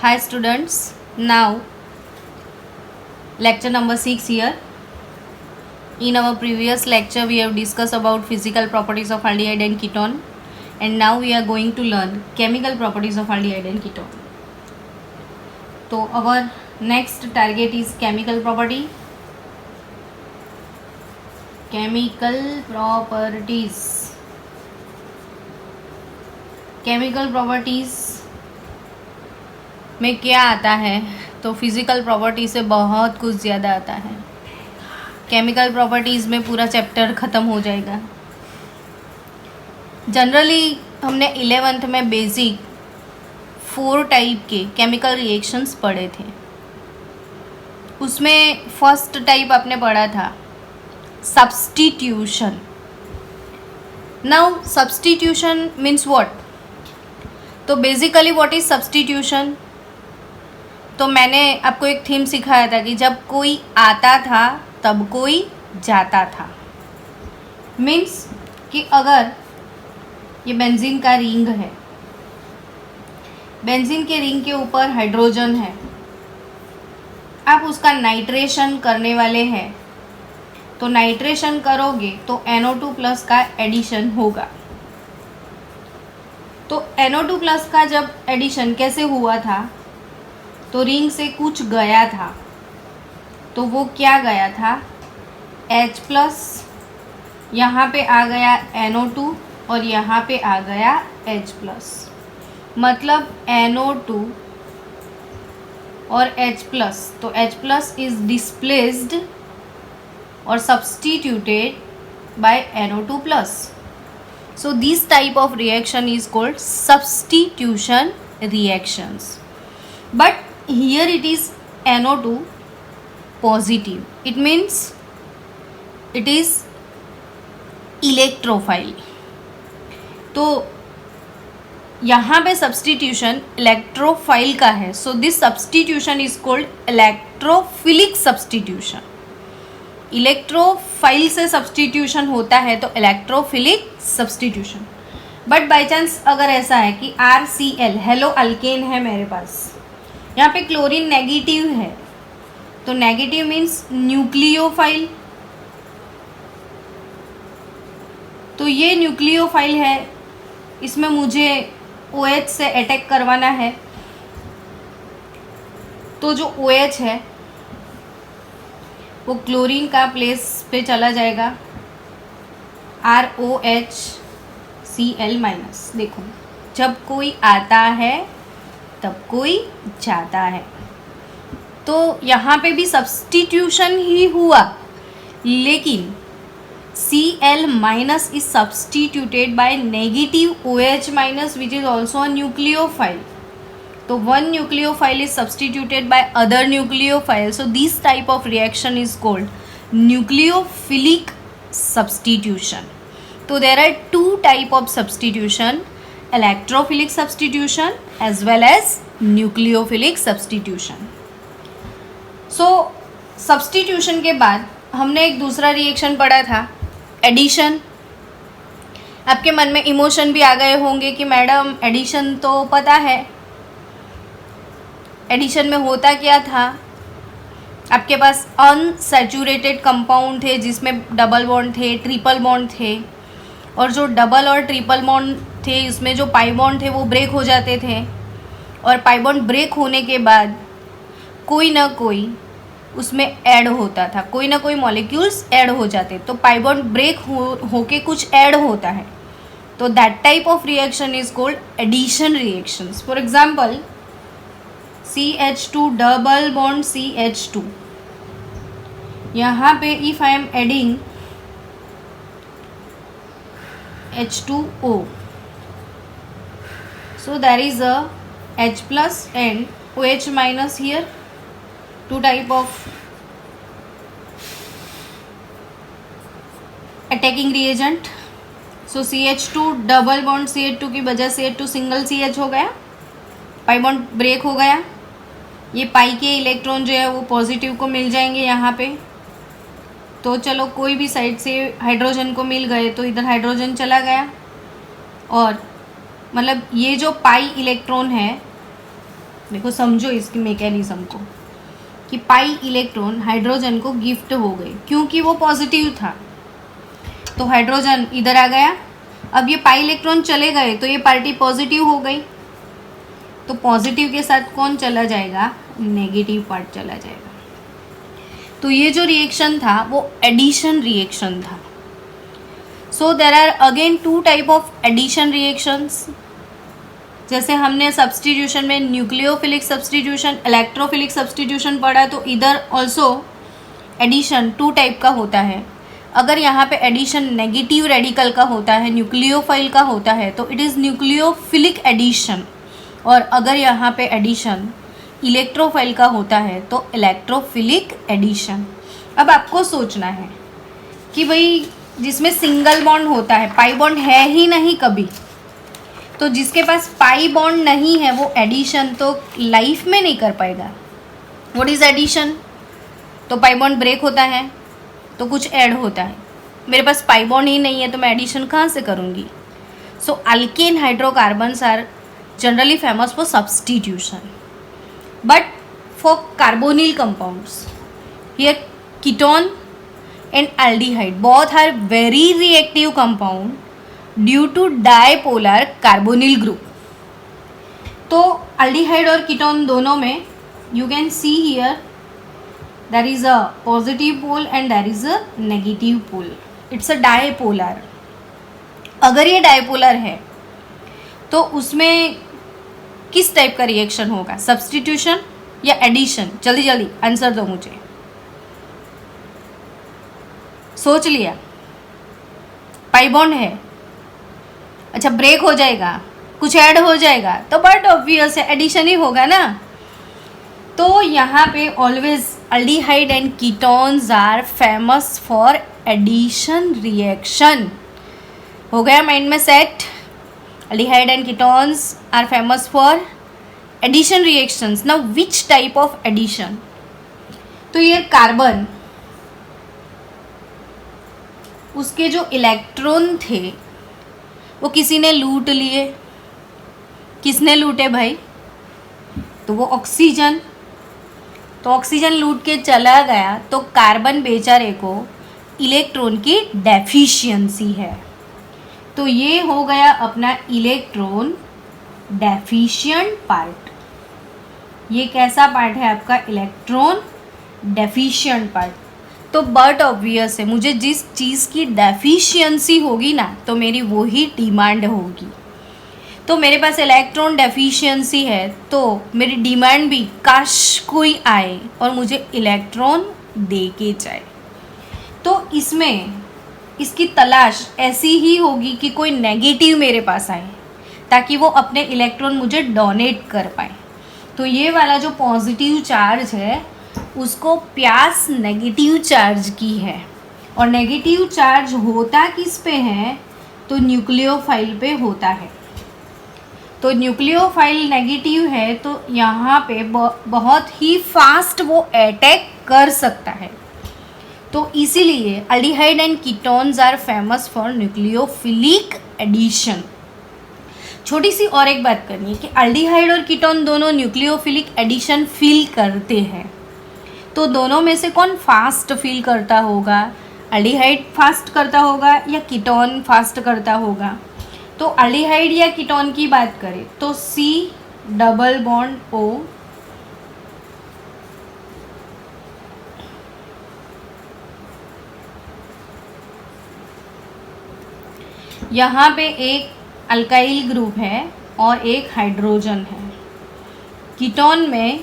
Hi students, now lecture number 6 here. In our previous lecture we have discussed about physical properties of aldehyde and ketone, and now we are going to learn chemical properties of aldehyde and ketone. So our next target is chemical property. Chemical properties में क्या आता है? तो physical property से बहुत कुछ ज़्यादा आता है. केमिकल प्रॉपर्टीज़ में पूरा चैप्टर ख़त्म हो जाएगा. जनरली हमने 11th में बेसिक 4 टाइप के केमिकल रिएक्शंस पढ़े थे. उसमें फर्स्ट टाइप आपने पढ़ा था substitution. Now substitution means what? तो बेसिकली व्हाट इज सब्स्टिट्यूशन? तो मैंने आपको एक थीम सिखाया था कि जब कोई आता था तब कोई जाता था. मीन्स कि अगर ये बेंजीन का रिंग है, बेंजीन के रिंग के ऊपर हाइड्रोजन है, आप उसका नाइट्रेशन करने वाले हैं, तो नाइट्रेशन करोगे तो NO2 प्लस का एडिशन होगा. तो NO2 प्लस का जब एडिशन कैसे हुआ था? तो रिंग से कुछ गया था. तो वो क्या गया था? H प्लस, यहाँ पे आ गया NO2 और यहाँ पे आ गया H प्लस. मतलब NO2 और H प्लस, तो H प्लस इज डिस्प्लेस्ड और substituted by NO2 plus. So this type of reaction is called substitution reactions. But here it is NO2 positive. It means it is electrophile. तो यहाँ पे substitution electrophile का है. So this substitution is called electrophilic substitution. Electrophile से substitution होता है तो electrophilic substitution. But by chance अगर ऐसा है कि RCl हेलो अल्केन है मेरे पास, यहाँ पे क्लोरीन नेगेटिव है, तो नेगेटिव मीन्स न्यूक्लियोफाइल. तो ये न्यूक्लियोफाइल है, इसमें मुझे OH से अटैक करवाना है. तो जो OH है वो क्लोरीन का प्लेस पे चला जाएगा, ROHCl माइनस. देखो, जब कोई आता है तब कोई जाता है. तो यहाँ पे भी सब्स्टिट्यूशन ही हुआ, लेकिन Cl minus is substituted by negative OH minus which is also a nucleophile. तो one nucleophile is substituted by other nucleophile. So this type of reaction is called nucleophilic substitution. So there are 2 type of substitution, electrophilic substitution as well as nucleophilic substitution. So substitution के बाद हमने एक दूसरा reaction पढ़ा था addition. आपके मन में इमोशन भी आ गए होंगे कि मैडम एडिशन तो पता है. एडिशन में होता क्या था? आपके पास अनसैचुरेटेड कंपाउंड थे जिसमें डबल बॉन्ड थे, ट्रिपल बॉन्ड थे, और जो डबल और ट्रिपल बॉन्ड थे उसमें जो पाई बॉन्ड थे वो ब्रेक हो जाते थे, और पाई बॉन्ड ब्रेक होने के बाद कोई ना कोई उसमें ऐड होता था, कोई ना कोई मॉलिक्यूल्स ऐड हो जाते. तो पाई बॉन्ड ब्रेक होके कुछ ऐड होता है, तो that type of reaction is called addition reactions. For example CH2 double bond CH2, यहाँ पे if I am adding H2O, so there is a H plus and OH minus here. 2 type of attacking reagent. So CH2 double bond CH2 की वजह से CH2 single CH हो गया, pi bond break हो गया. ये पाई के इलेक्ट्रॉन जो है वो पॉजिटिव को मिल जाएंगे यहाँ पे. तो चलो कोई भी साइड से हाइड्रोजन को मिल गए तो इधर हाइड्रोजन चला गया, और मतलब ये जो पाई इलेक्ट्रॉन है देखो समझो इसकी मैकेनिज्म को कि पाई इलेक्ट्रॉन हाइड्रोजन को गिफ्ट हो गए क्योंकि वो पॉजिटिव था, तो हाइड्रोजन इधर आ गया। अब ये पाई इलेक्ट्रॉन चले गए तो ये पार्टी पॉजिटिव हो गई, तो पॉजिटिव के साथ कौन चला जाएगा, नेगेटिव पार्ट चला जाएगा। तो ये जो रिएक्शन था वो एडिशन रिएक्शन था। So there are again two type of addition reactions. जैसे हमने सब्स्टिट्यूशन में न्यूक्लियोफिलिक सब्स्टिट्यूशन, इलेक्ट्रोफिलिक सब्स्टिट्यूशन पढ़ा, तो इधर ऑल्सो एडिशन टू टाइप का होता है। अगर यहाँ पे एडिशन नेगेटिव रेडिकल का होता है, न्यूक्लियोफाइल का होता है, तो इट इज़ न्यूक्लियोफिलिक एडिशन। और अगर यहाँ पे एडिशन इलेक्ट्रोफाइल का होता है तो इलेक्ट्रोफिलिक एडिशन। अब आपको सोचना है कि भाई जिसमें सिंगल बॉन्ड होता है, पाई बॉन्ड है ही नहीं कभी, तो जिसके पास पाई बॉन्ड नहीं है वो एडिशन तो लाइफ में नहीं कर पाएगा। What is addition? तो पाई बॉन्ड ब्रेक होता है तो कुछ ऐड होता है। मेरे पास पाई बॉन्ड ही नहीं है तो मैं एडिशन कहाँ से करूँगी? So alkane hydrocarbons are generally famous for substitution, but for carbonyl compounds here ketone and aldehyde both are very reactive compound due to dipolar carbonyl group. तो aldehyde और ketone दोनों में you can see here there is a positive pole and there is a negative pole. It's a dipolar. अगर ये dipolar है तो उसमें किस टाइप का रिएक्शन होगा, सब्स्टिट्यूशन या एडिशन? जल्दी जल्दी आंसर दो मुझे। सोच लिया? पाई बॉन्ड है, अच्छा ब्रेक हो जाएगा, कुछ ऐड हो जाएगा, तो बट ऑब्वियस है एडिशन ही होगा ना। तो यहाँ पे always aldehyde and ketones are famous for addition reaction. हो गया माइंड में सेट? Aldehyde and ketones are famous for addition reactions. Now which type of addition? तो ये कार्बन, उसके जो इलेक्ट्रॉन थे वो किसी ने लूट लिए। किसने लूटे भाई? तो वो ऑक्सीजन। तो ऑक्सीजन लूट के चला गया तो कार्बन बेचारे को इलेक्ट्रॉन की डेफिशिएंसी है। तो ये हो गया अपना इलेक्ट्रॉन डेफिशिएंट पार्ट। ये कैसा पार्ट है आपका? Electron deficient part. तो बट ऑब्वियस है मुझे जिस चीज़ की डेफिशिएंसी होगी ना तो मेरी वही डिमांड होगी। तो मेरे पास इलेक्ट्रॉन डेफिशिएंसी है तो मेरी डिमांड भी काश कोई आए और मुझे इलेक्ट्रॉन दे के जाए। तो इसमें इसकी तलाश ऐसी ही होगी कि कोई नेगेटिव मेरे पास आए ताकि वो अपने इलेक्ट्रॉन मुझे डोनेट कर पाए। तो ये वाला जो पॉजिटिव चार्ज है उसको प्यास नेगेटिव चार्ज की है। और नेगेटिव चार्ज होता किस पे है? तो न्यूक्लियोफाइल पे होता है। तो न्यूक्लियोफाइल नेगेटिव है तो यहाँ पे बहुत ही फास्ट वो अटैक कर सकता है। तो इसीलिए aldehyde and ketones are famous for nucleophilic addition. छोटी सी और एक बात करनी है कि अल्डिहाइड और कीटोन दोनों न्यूक्लियोफिलिक एडिशन फील करते हैं। तो दोनों में से कौन फास्ट फील करता होगा? अल्डिहाइड फास्ट करता होगा या कीटोन फास्ट करता होगा? तो अल्डिहाइड या कीटोन की बात करें तो C डबल बॉन्ड O, यहाँ पे एक अल्काइल ग्रुप है और एक हाइड्रोजन है। कीटोन में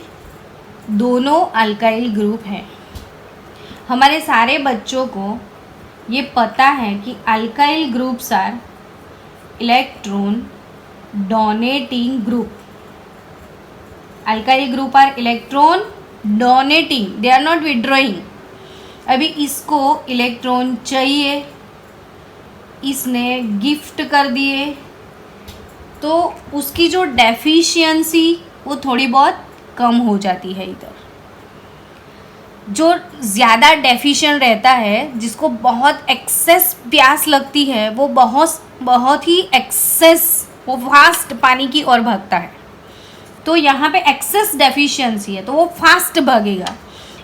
दोनों अल्काइल ग्रुप हैं। हमारे सारे बच्चों को ये पता है कि alkyl groups are electron donating group. Alkyl group are electron donating, they are not withdrawing. अभी इसको इलेक्ट्रॉन चाहिए, इसने गिफ्ट कर दिए, तो उसकी जो डेफिशिएंसी वो थोड़ी बहुत कम हो जाती है। इधर जो ज़्यादा डेफिशिएंट रहता है, जिसको बहुत एक्सेस प्यास लगती है, वो बहुत ही एक्सेस वो फास्ट पानी की ओर भागता है। तो यहाँ पे एक्सेस डेफिशिएंसी है तो वो फास्ट भागेगा।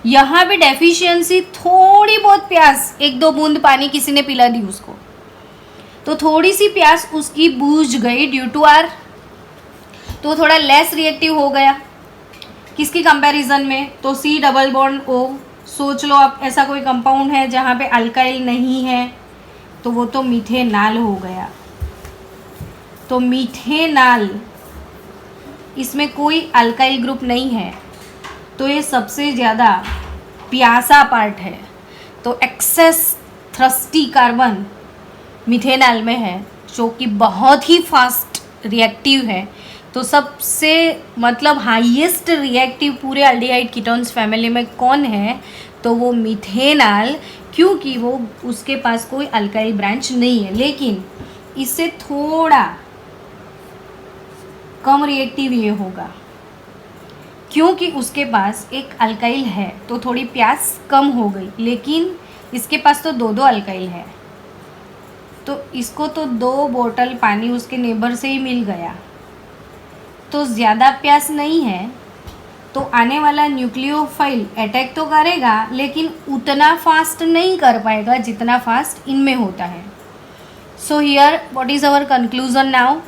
यहाँ पे डेफिशिएंसी थोड़ी बहुत प्यास, 1-2 बूंद पानी किसी ने पिला दी उसको, तो थोड़ी सी प्यास उसकी बूझ गई ड्यू टू आर, तो थोड़ा लेस रिएक्टिव हो गया। किसकी कंपैरिजन में? तो C डबल बॉन्ड O। सोच लो आप ऐसा कोई कंपाउंड है जहाँ पे अल्काइल नहीं है, तो वो तो मीथेनाल हो गया। तो मीथेनाल, इसमें कोई अल्काइल ग्रुप नहीं है, तो ये सबसे ज़्यादा प्यासा पार्ट है। तो एक्सेस थ्रस्टी कार्बन मीथेनाल में है, जो कि बहुत ही फास्ट रिएक्टिव है। तो सबसे मतलब हाईएस्ट रिएक्टिव पूरे अल्डिहाइड कीटोन्स फैमिली में कौन है? तो वो मीथेनाल, क्योंकि वो उसके पास कोई अल्काइल ब्रांच नहीं है, लेकिन इससे थोड़ा कम रिएक्टिव ये होगा क्योंकि उसके पास एक अल्काइल है, तो थोड़ी प्यास कम हो गई। लेकिन इसके पास तो 2 अल्काइल है, तो इसको तो 2 बोतल पानी उसके नेबर से ही मिल गया, तो ज़्यादा प्यास नहीं है। तो आने वाला न्यूक्लियोफाइल अटैक तो करेगा, लेकिन उतना फास्ट नहीं कर पाएगा जितना फास्ट इनमें होता है। So here what is our conclusion now?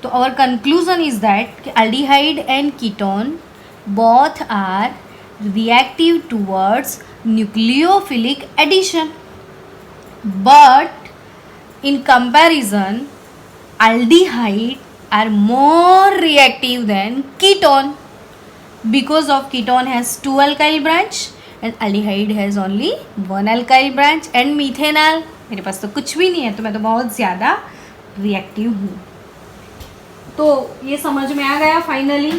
तो आवर कंक्लूजन इज दैट कि aldehyde and ketone both are reactive towards nucleophilic addition, but in comparison aldehyde are more reactive than ketone because of ketone has 2 alkyl branch and aldehyde has only 1 alkyl branch and methanol मेरे पास तो कुछ भी नहीं है, तो मैं तो बहुत ज़्यादा रिएक्टिव हूँ। तो ये समझ में आ गया फाइनली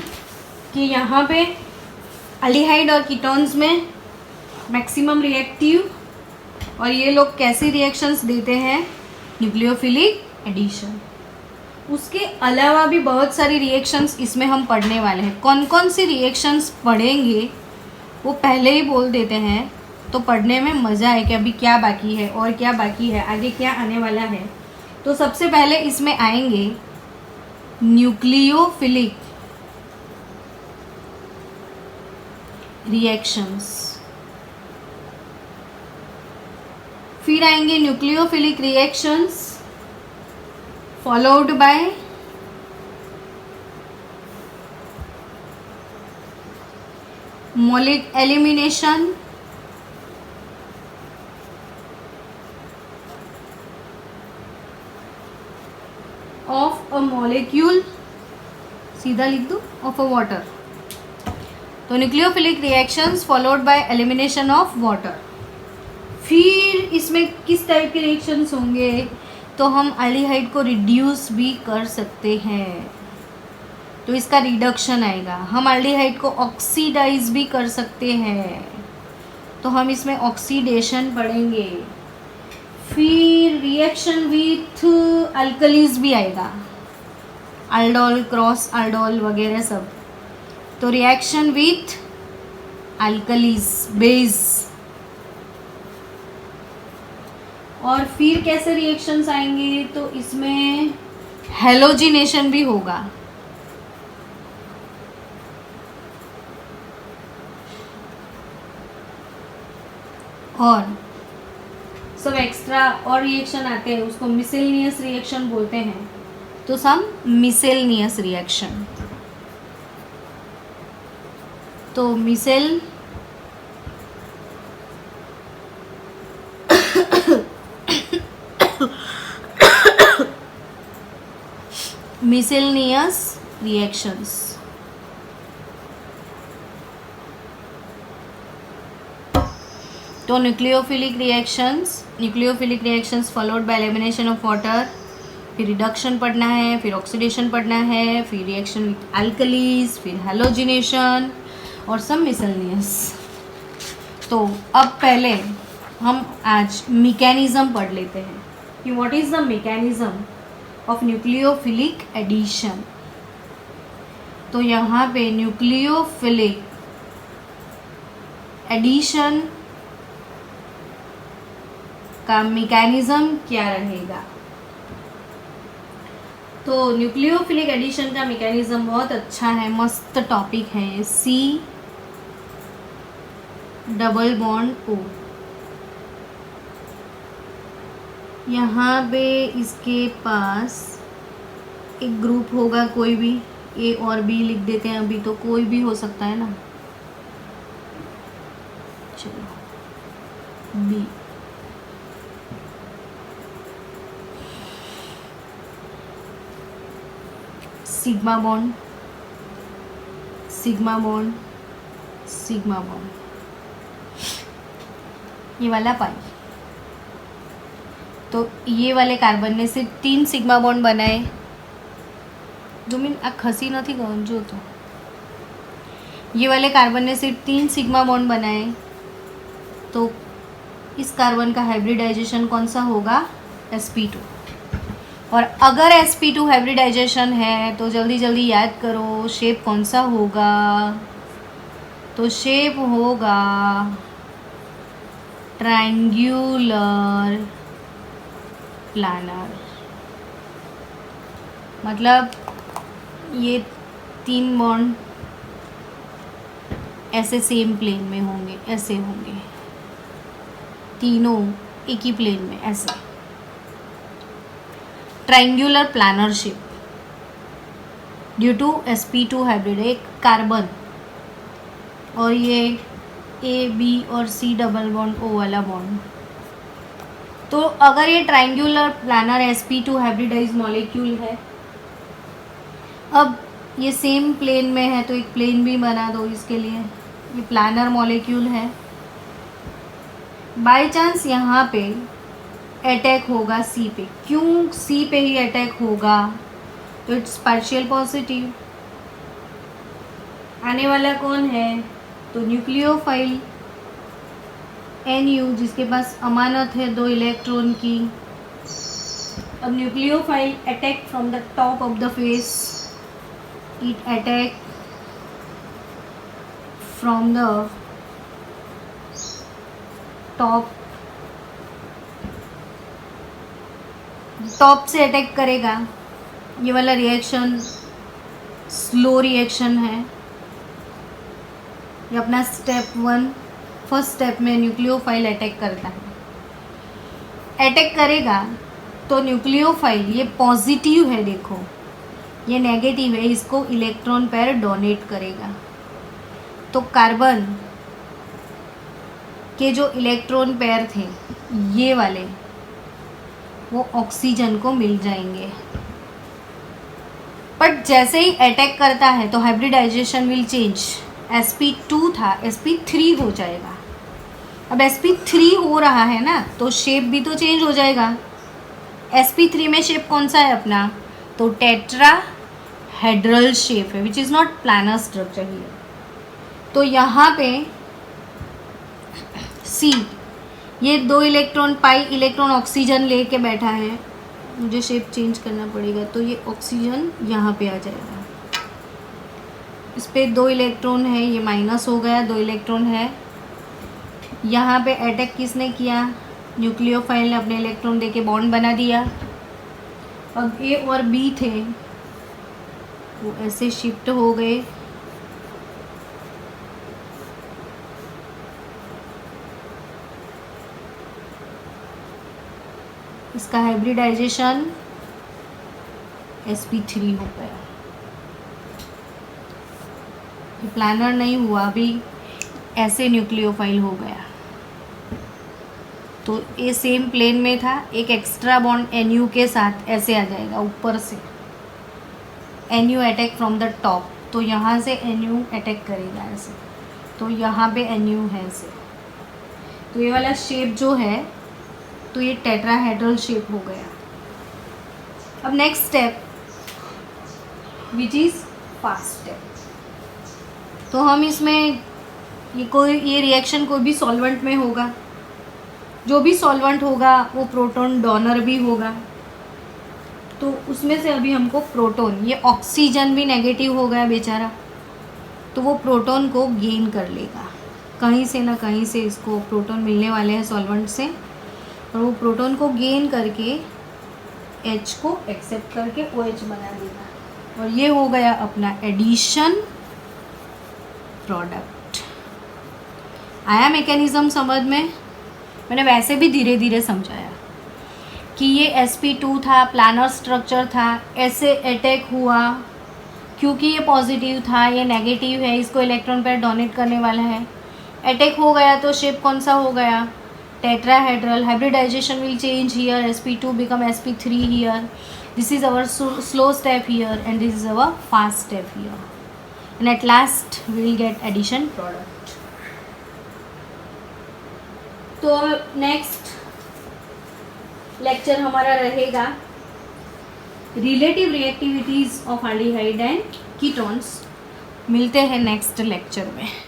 कि यहाँ पे अल्डिहाइड और कीटोन्स में मैक्सिमम रिएक्टिव, और ये लोग कैसी रिएक्शंस देते हैं? Nucleophilic addition. उसके अलावा भी बहुत सारी रिएक्शंस इसमें हम पढ़ने वाले हैं। कौन कौन सी रिएक्शंस पढ़ेंगे वो पहले ही बोल देते हैं, तो पढ़ने में मज़ा है कि अभी क्या बाकी है और क्या बाकी है, आगे क्या आने वाला है। तो सबसे पहले इसमें आएंगे न्यूक्लियोफिलिक रिएक्शंस, फिर आएंगे nucleophilic reactions followed by molecule elimination, of a molecule, सीधा लिख दो, ऑफ अ वाटर। तो nucleophilic reactions followed by elimination of water. फिर इसमें किस टाइप के रिएक्शंस होंगे? तो हम अल्डिहाइड को रिड्यूस भी कर सकते हैं, तो इसका रिडक्शन आएगा। हम अल्डिहाइड को ऑक्सीडाइज भी कर सकते हैं, तो हम इसमें ऑक्सीडेशन पढ़ेंगे। फिर रिएक्शन विथ अल्कलीज भी आएगा, अल्डोल, क्रॉस अल्डोल वगैरह सब। तो रिएक्शन विथ अल्कलीज, बेस। और फिर कैसे रिएक्शंस आएंगे? तो इसमें हेलोजिनेशन भी होगा, और सब एक्स्ट्रा और रिएक्शन आते हैं, उसको मिसेलनियस रिएक्शन बोलते हैं। तो सम मिसेलनियस रिएक्शन, तो मिसेलनियस रिएक्शंस। तो nucleophilic reactions followed by elimination of water, फिर रिडक्शन पढ़ना है, फिर ऑक्सीडेशन पढ़ना है, फिर रिएक्शन विथ अल्कलीज, फिर हेलोजिनेशन और सब मिसेलनियस। तो अब पहले हम आज मैकेनिज्म पढ़ लेते हैं कि what is the mechanism of nucleophilic addition. तो यहाँ पे न्यूक्लियोफिलिक एडिशन का मैकेनिज्म क्या रहेगा? तो न्यूक्लियोफिलिक एडिशन का मैकेनिज्म बहुत अच्छा है, मस्त टॉपिक है। C डबल बॉन्ड O, यहाँ पे इसके पास एक ग्रुप होगा, कोई भी A और B लिख देते हैं अभी, तो कोई भी हो सकता है ना। चलो B, sigma bond sigma bond sigma bond, ये वाला पाई। तो ये वाले कार्बन ने सिर्फ 3 सिग्मा बॉन्ड बनाए। जुमिन आ खसी नहीं गंजो, तो ये वाले कार्बन ने सिर्फ 3 सिग्मा बॉन्ड बनाए। तो इस कार्बन का हाइब्रिडाइजेशन कौन सा होगा? sp2। और अगर sp2 हाइब्रिडाइजेशन है तो जल्दी जल्दी याद करो शेप कौन सा होगा? तो शेप होगा ट्रायंगुलर प्लानर। मतलब ये 3 बॉन्ड ऐसे सेम प्लेन में होंगे, ऐसे होंगे तीनों एक ही प्लेन में, ऐसे triangular planar shape due to sp2 hybrid. एक कार्बन और ये A, B और C डबल बॉन्ड O वाला बॉन्ड। तो अगर ये triangular planner sp2 hybridise molecule है, अब ये सेम प्लेन में है तो एक प्लेन भी बना दो इसके लिए। ये प्लानर मॉलिक्यूल है। बाय चांस यहाँ पे अटैक होगा C पे, क्यों C पे ही अटैक होगा? तो इट्स पार्शियल पॉजिटिव। आने वाला कौन है? तो न्यूक्लियोफाइल Nu, जिसके पास अमानत है 2 इलेक्ट्रॉन की। अब nucleophile attack from the top of the face, it attack from the top से अटैक करेगा। ये वाला रिएक्शन स्लो रिएक्शन है। ये अपना स्टेप 1 फर्स्ट स्टेप में न्यूक्लियोफाइल अटैक करता है। अटैक करेगा तो न्यूक्लियोफाइल ये पॉजिटिव है, देखो ये नेगेटिव है, इसको इलेक्ट्रॉन पेयर डोनेट करेगा। तो कार्बन के जो इलेक्ट्रॉन पेयर थे ये वाले, वो ऑक्सीजन को मिल जाएंगे। बट जैसे ही अटैक करता है तो हाइब्रिडाइजेशन विल चेंज। sp2 था sp3 हो जाएगा। अब sp3 हो रहा है ना, तो शेप भी तो चेंज हो जाएगा। sp3 में शेप कौन सा है अपना? तो टेट्राहेड्रल शेप है, which is not planar structure here. तो यहाँ पे C, ये 2 इलेक्ट्रॉन पाई इलेक्ट्रॉन ऑक्सीजन लेके बैठा है, मुझे शेप चेंज करना पड़ेगा। तो ये ऑक्सीजन यहाँ पे आ जाएगा, इस पे 2 इलेक्ट्रॉन है, ये माइनस हो गया, 2 इलेक्ट्रॉन है। यहाँ पे अटैक किसने किया? न्यूक्लियोफाइल ने अपने इलेक्ट्रॉन देके बॉन्ड बना दिया। अब A और B थे वो ऐसे शिफ्ट हो गए। इसका हाइब्रिडाइजेशन sp3 हो गया। ये प्लानर नहीं हुआ, अभी ऐसे न्यूक्लियोफाइल हो गया। तो ये सेम प्लेन में था, एक एक्स्ट्रा बॉन्ड Nu के साथ ऐसे आ जाएगा ऊपर से। Nu attack from the top, तो यहाँ से Nu अटैक करेगा ऐसे। तो यहाँ पे Nu है ऐसे। तो ये वाला शेप जो है, तो ये टेट्राहेड्रल शेप हो गया। अब next step which is fast step. तो हम इसमें ये रिएक्शन कोई भी सॉल्वेंट में होगा, जो भी सॉल्वेंट होगा वो प्रोटॉन डोनर भी होगा। तो उसमें से अभी हमको प्रोटॉन, ये ऑक्सीजन भी नेगेटिव हो गया बेचारा, तो वो प्रोटॉन को गेन कर लेगा कहीं से ना कहीं से। इसको प्रोटॉन मिलने वाले हैं सॉल्वेंट से, और वो प्रोटॉन को गेन करके H को एक्सेप्ट करके OH बना देगा और ये हो गया अपना एडिशन प्रोडक्ट। आया मैकेनिज्म समझ में? मैंने वैसे भी धीरे धीरे समझाया कि ये sp2 था, प्लानर स्ट्रक्चर था, ऐसे अटैक हुआ क्योंकि ये पॉजिटिव था, ये नेगेटिव है, इसको इलेक्ट्रॉन पेयर डोनेट करने वाला है। अटैक हो गया तो शेप कौन सा हो गया? Tetrahedral. Hybridization will change here, sp2 become sp3 here. This is our slow step here and this is our fast step here. And at last we will get addition product. तो next lecture हमारा रहेगा relative reactivities of aldehyde and ketones. मिलते हैं next lecture में।